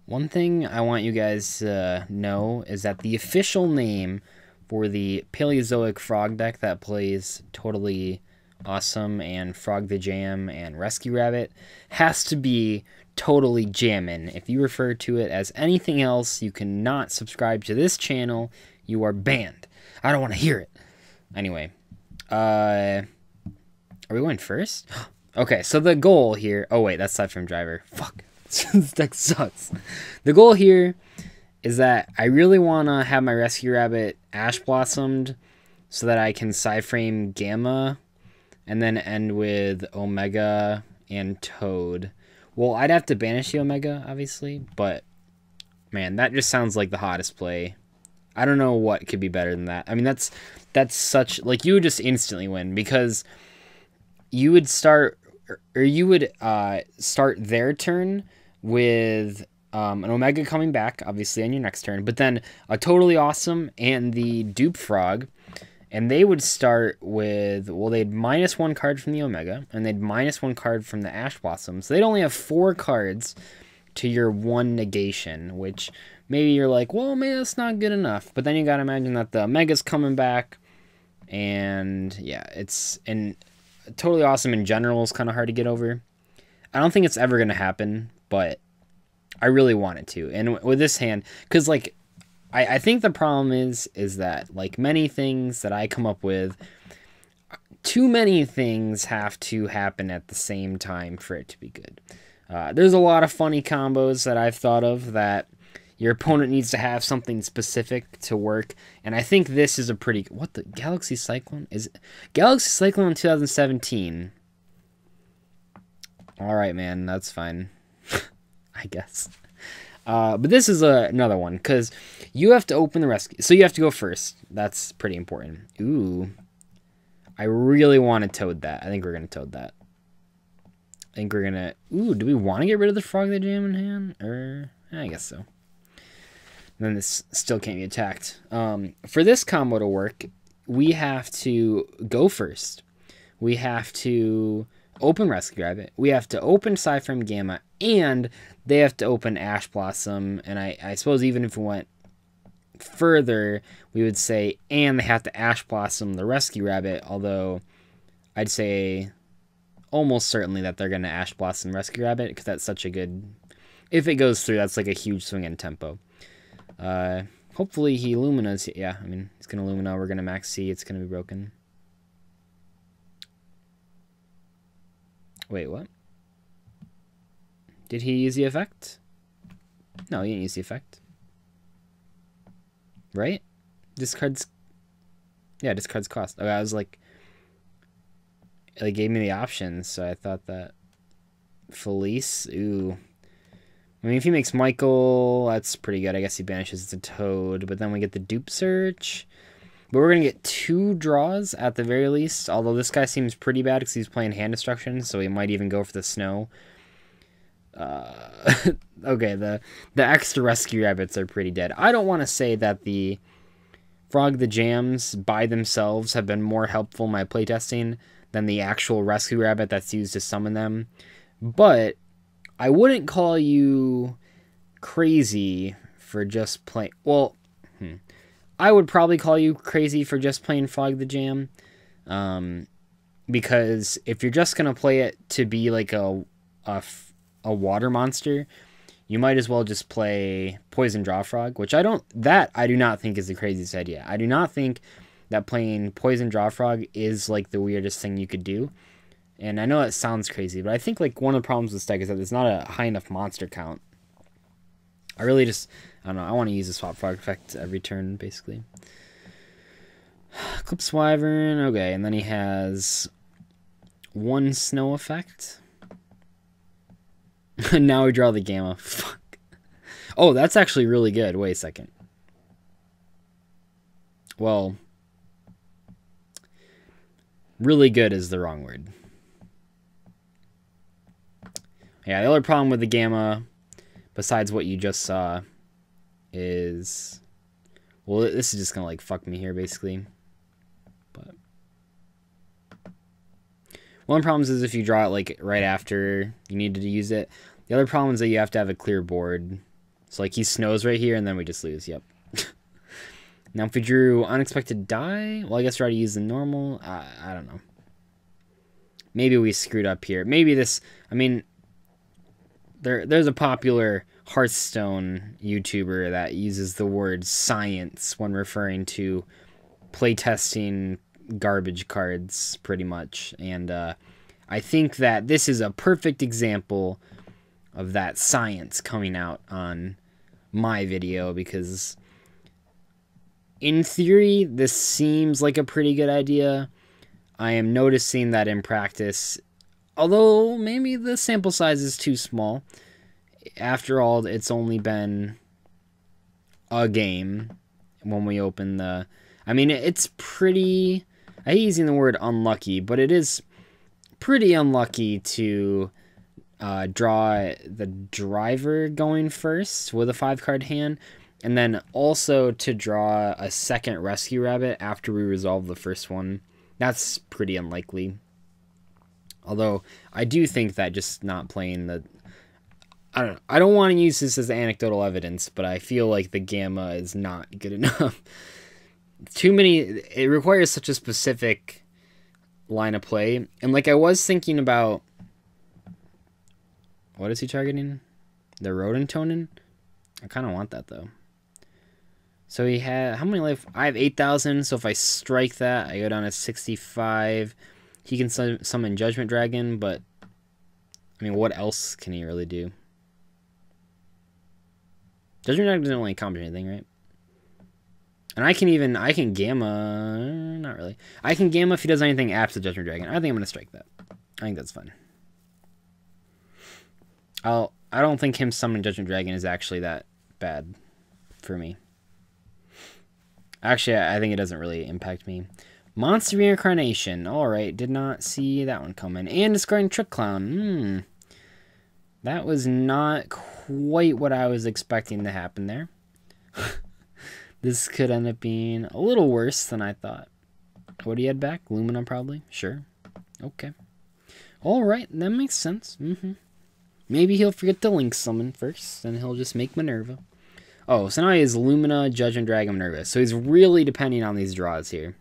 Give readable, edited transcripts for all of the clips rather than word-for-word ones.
One thing I want you guys to know is that the official name for the Paleozoic frog deck that plays Totally Awesome and Frog the Jam and Rescue Rabbit has to be Totally Jammin'. If you refer to it as anything else, you cannot subscribe to this channel. You are banned. I don't want to hear it. Anyway, are we going first? Okay, so the goal here... Oh, wait, that's PSY-Frame driver. Fuck. This deck sucks. The goal here is that I really want to have my Rescue Rabbit Ash Blossomed so that I can PSY-Frame Gamma and then end with Omega and Toad. Well, I'd have to banish the Omega, obviously, but man, that just sounds like the hottest play. I don't know what could be better than that. I mean, that's such... Like, you would just instantly win because you would start... Or you would start their turn with an Omega coming back, obviously, on your next turn, but then a Totally Awesome and the Dupe Frog, and they would start with, well, they'd -1 card from the Omega, and they'd -1 card from the Ash Blossom, so they'd only have 4 cards to your 1 negation, which maybe you're like, well, man, that's not good enough, but then you gotta imagine that the Omega's coming back, and yeah, and Totally Awesome in general is kind of hard to get over. I don't think it's ever going to happen, but I really want it to. And with this hand, because, like, I think the problem is that, like many things that I come up with, too many things have to happen at the same time for it to be good. There's a lot of funny combos that I've thought of that your opponent needs to have something specific to work, and I think this is a pretty... What the... Galaxy Cyclone? Is it Galaxy Cyclone in 2017? Alright, man, that's fine. I guess. But this is another one, because you have to open the rescue... So you have to go first. That's pretty important. Ooh. I really want to Toad that. I think we're going to Toad that. I think we're going to... Ooh, do we want to get rid of the Frog the Jam in hand? Or... I guess so. Then this still can't be attacked. For this combo to work, we have to go first. We have to open Rescue Rabbit. We have to open PSY-Frame Gamma, and they have to open Ash Blossom. And I suppose even if we went further, we would say, and they have to Ash Blossom the Rescue Rabbit, although I'd say almost certainly that they're going to Ash Blossom Rescue Rabbit, because that's such a good... If it goes through, that's like a huge swing in tempo. Hopefully he Lumina's... Yeah, I mean, he's going to Lumina. We're going to Max C. It's going to be broken. Wait, what? Did he use the effect? No, he didn't use the effect. Right? Discards... Yeah, discards cost. Okay, I was like... It gave me the options, so I thought that... Felice? Ooh... I mean, if he makes Michael, that's pretty good. I guess he banishes the Toad, but then we get the Dupe Search. But we're going to get 2 draws at the very least, although this guy seems pretty bad because he's playing hand destruction, so he might even go for the Snow. Okay, the extra Rescue Rabbits are pretty dead. I don't want to say that the Frog the Jams by themselves have been more helpful in my playtesting than the actual Rescue Rabbit that's used to summon them, but I wouldn't call you crazy for just playing... Well, I would probably call you crazy for just playing Frog the Jam. Because if you're just going to play it to be like a water monster, you might as well just play Poison Draw Frog, which I do not think is the craziest idea. I do not think that playing Poison Draw Frog is like the weirdest thing you could do. And I know it sounds crazy, but I think like one of the problems with this deck is that there's not a high enough monster count. I really just, I don't know, I want to use the Swap Frog effect every turn, basically. Eclipse Wyvern, okay, and then he has 1 Snow effect. And now we draw the Gamma. Fuck. Oh, that's actually really good. Wait a second. Well, really good is the wrong word. Yeah, the other problem with the Gamma, besides what you just saw, is... Well, this is just going to, like, fuck me here, basically. But one of the problems is if you draw it, like, right after you needed to use it. The other problem is that you have to have a clear board So, like, he snows right here, and then we just lose. Yep. Now, if we drew Unexpected Die, well, I guess we already used the normal. I don't know. Maybe we screwed up here. Maybe this... I mean, there's a popular Hearthstone YouTuber that uses the word science when referring to playtesting garbage cards, pretty much. And I think that this is a perfect example of that science coming out on my video, because in theory, this seems like a pretty good idea. I am noticing that in practice, although maybe the sample size is too small. After all, it's only been a game when we open the... I mean, it's pretty... I hate using the word unlucky, but it is pretty unlucky to draw the driver going first with a 5-card hand, and then also to draw a second rescue rabbit after we resolve the first one. That's pretty unlikely. Although, I do think that just not playing the... I don't know. I don't want to use this as anecdotal evidence, but I feel like the gamma is not good enough. Too many... It requires such a specific line of play. And, like, I was thinking about... What is he targeting? The Rodentonen? I kind of want that, though. So he had... How many life? I have 8,000, so if I strike that, I go down to 65. He can summon Judgment Dragon, but... I mean, what else can he really do? Judgment Dragon doesn't really accomplish anything, right? And I can Gamma... Not really. I can Gamma if he does anything after Judgment Dragon. I think I'm going to strike that. I think that's fun. I don't think him summoning Judgment Dragon is actually that bad for me. Actually, I think it doesn't really impact me. Monster Reincarnation. Alright, did not see that one coming. And discarding Trick Clown. That was not quite what I was expecting to happen there. This could end up being a little worse than I thought. What do you had back? Lumina, probably? Sure. Okay. Alright, that makes sense. Maybe he'll forget to Link Summon first, and he'll just make Minerva. Oh, so now he has Lumina, Judgment Dragon, Minerva. So he's really depending on these draws here.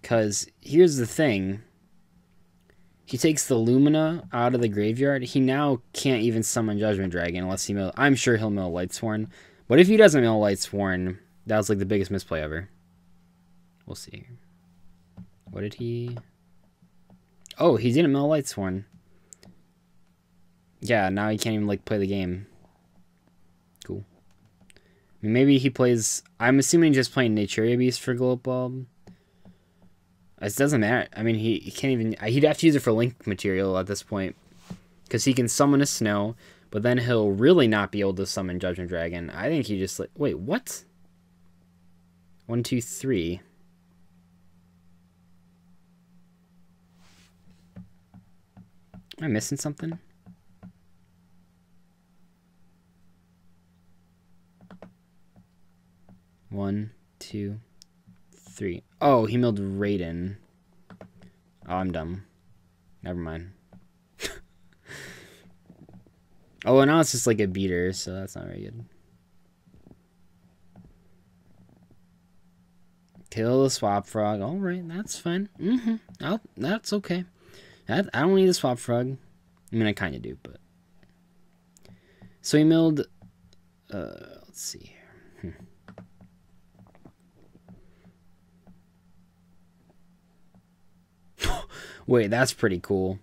Because here's the thing. He takes the Lumina out of the graveyard. He now can't even summon Judgment Dragon unless he mill... I'm sure he'll mill Lightsworn. But if he doesn't mill Lightsworn, that was like the biggest misplay ever. We'll see. What did he... Oh, he didn't mill Lightsworn. Yeah, now he can't even like play the game. Cool. I mean, maybe he plays... I'm assuming just playing Naturia Beast for Glow Bulb. It doesn't matter. I mean, he can't even... He'd have to use it for Link material at this point. Because he can summon a Snow, but then he'll really not be able to summon Judgment Dragon. I think he just... Wait, what? 1, 2, 3. Am I missing something? One, 2, 3. Oh, he milled Raiden. Oh, I'm dumb. Never mind. Oh, and now it's just like a beater, so that's not very good. Kill the Swap Frog. Alright, that's fine. That's okay. I don't need a Swap Frog. I mean, I kind of do, but... So he milled... let's see here. Wait, that's pretty cool.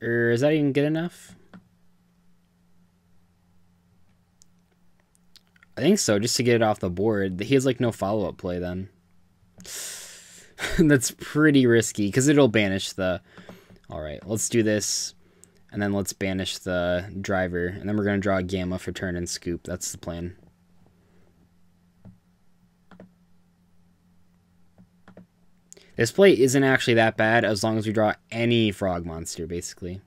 Is that even good enough? I think so, just to get it off the board. He has like no follow-up play then. That's pretty risky, because it'll banish the... Alright, let's do this. And then let's banish the driver. And then we're going to draw a Gamma for turn and scoop. That's the plan. This play isn't actually that bad as long as we draw any frog monster, basically.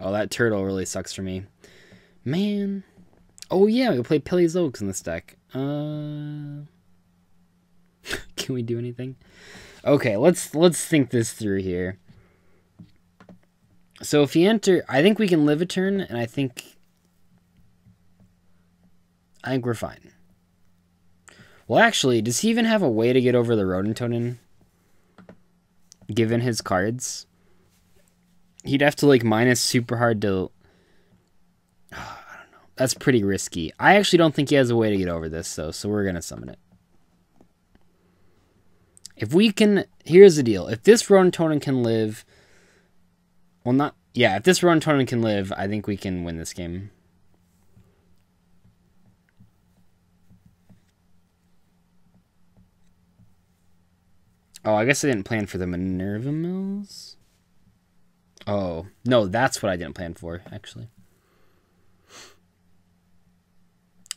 Oh, that turtle really sucks for me. Man. Oh, yeah, we play PSY-Frame in this deck. Can we do anything? Okay, let's think this through here. So if you enter, I think we can live a turn, and I think we're fine. Well, actually, does he even have a way to get over the Rodentonen? Given his cards? He'd have to, like, minus super hard to... I don't know. That's pretty risky. I actually don't think he has a way to get over this, though, so we're going to summon it. If we can... Here's the deal. If this Rodentonen can live... Well, not... Yeah, if this Rodentonen can live, I think we can win this game. Oh, I guess I didn't plan for the Minerva Mills. Oh, no, that's what I didn't plan for, actually.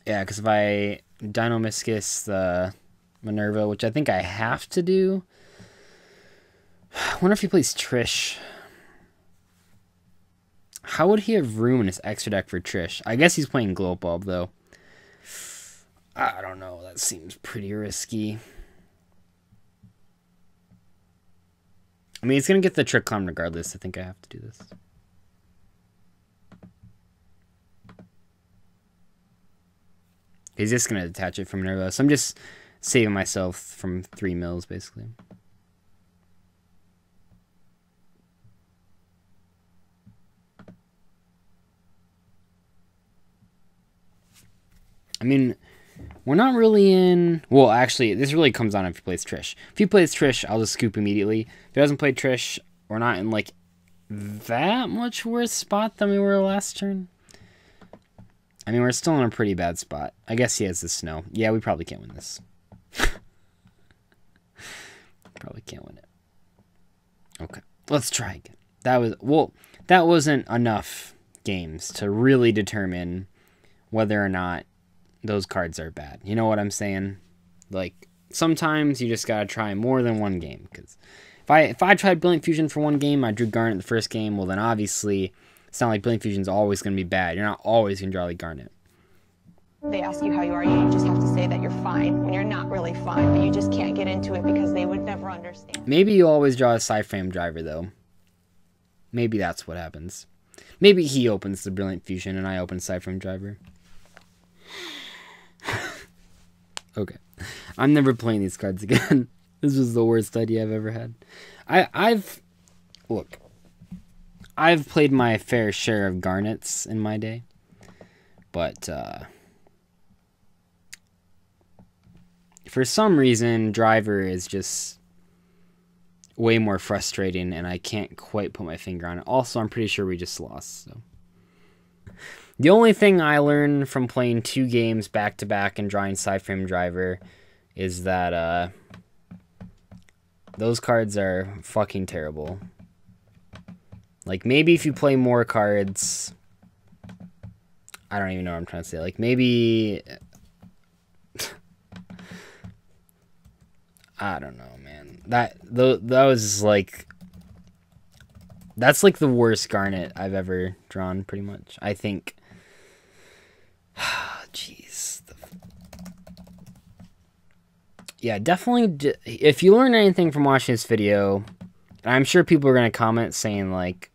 Yeah, because if I Dino-Miscus the Minerva, which I think I have to do. I wonder if he plays Trish. How would he have room in his extra deck for Trish? I guess he's playing Glow Bulb, though. I don't know. That seems pretty risky. I mean, he's going to get the Trick Climb regardless. I think I have to do this. He's just going to detach it from Minerva. So I'm just saving myself from 3 mills, basically. I mean, we're not really in... Well, actually, this really comes on if he plays Trish. If he plays Trish, I'll just scoop immediately. If he doesn't play Trish, we're not in, like, that much worse spot than we were last turn. I mean, we're still in a pretty bad spot. I guess he has the snow. Yeah, we probably can't win this. Probably can't win it. Okay, let's try again. That wasn't enough games to really determine whether or not those cards are bad. You know what I'm saying? Like, sometimes you just gotta try more than one game. Because if I tried Brilliant Fusion for one game, I drew Garnet the first game, well then obviously it's not like Brilliant Fusion's always gonna be bad. You're not always gonna draw like Garnet. They ask you how you are, you just have to say that you're fine when you're not really fine, but you just can't get into it because they would never understand. Maybe you always draw a PSY-Frame driver though. Maybe that's what happens. Maybe he opens the Brilliant Fusion and I open PSY-Frame driver. Okay. I'm never playing these cards again. This was the worst idea I've ever had. I've played my fair share of Garnets in my day. But for some reason, driver is just way more frustrating and I can't quite put my finger on it. Also, I'm pretty sure we just lost, so. The only thing I learned from playing 2 games back-to-back and drawing PSY-Frame driver is that those cards are fucking terrible. Like, maybe if you play more cards... I don't even know what I'm trying to say. Like, maybe... I don't know, man. That was, like... That's, like, the worst Garnet I've ever drawn, pretty much. I think... Jeez. Yeah, definitely. If you learn anything from watching this video, I'm sure people are going to comment saying, like,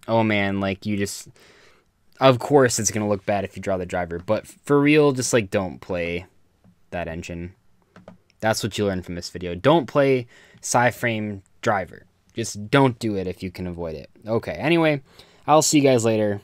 oh man, like, you just... Of course it's going to look bad if you draw the driver, but for real, just, like, don't play that engine. That's what you learn from this video. Don't play PSY-Frame driver. Just don't do it if you can avoid it. Okay, anyway, I'll see you guys later.